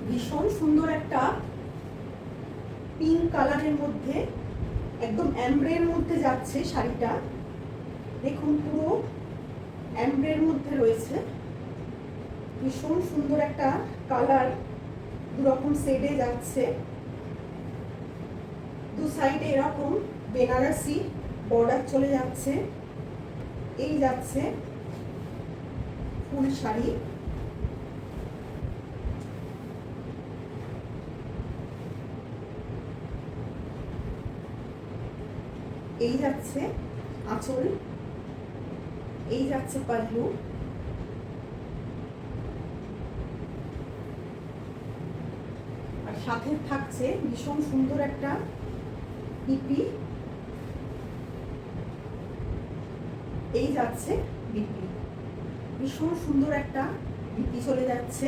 ভীষণ সুন্দর একটা পিঙ্ক কালারের মধ্যে, একদম অ্যামব্রের মধ্যে যাচ্ছে শাড়িটা। দেখুন পুরো অ্যামব্রের মধ্যে রয়েছে, ভীষণ সুন্দর একটা কালার, দুরকম শেডে যাচ্ছে। দু সাইডে এরকম বেনারসি বর্ডার চলে যাচ্ছে। এই যাচ্ছে ফুল শাড়ি। এই যাচ্ছে আঁচল, এই যাচ্ছে পাল্লু। আর সাথে থাকছে ভীষণ সুন্দর একটা বিপি। এই যাচ্ছে বিপি, ভীষণ সুন্দর একটা বিপি চলে যাচ্ছে।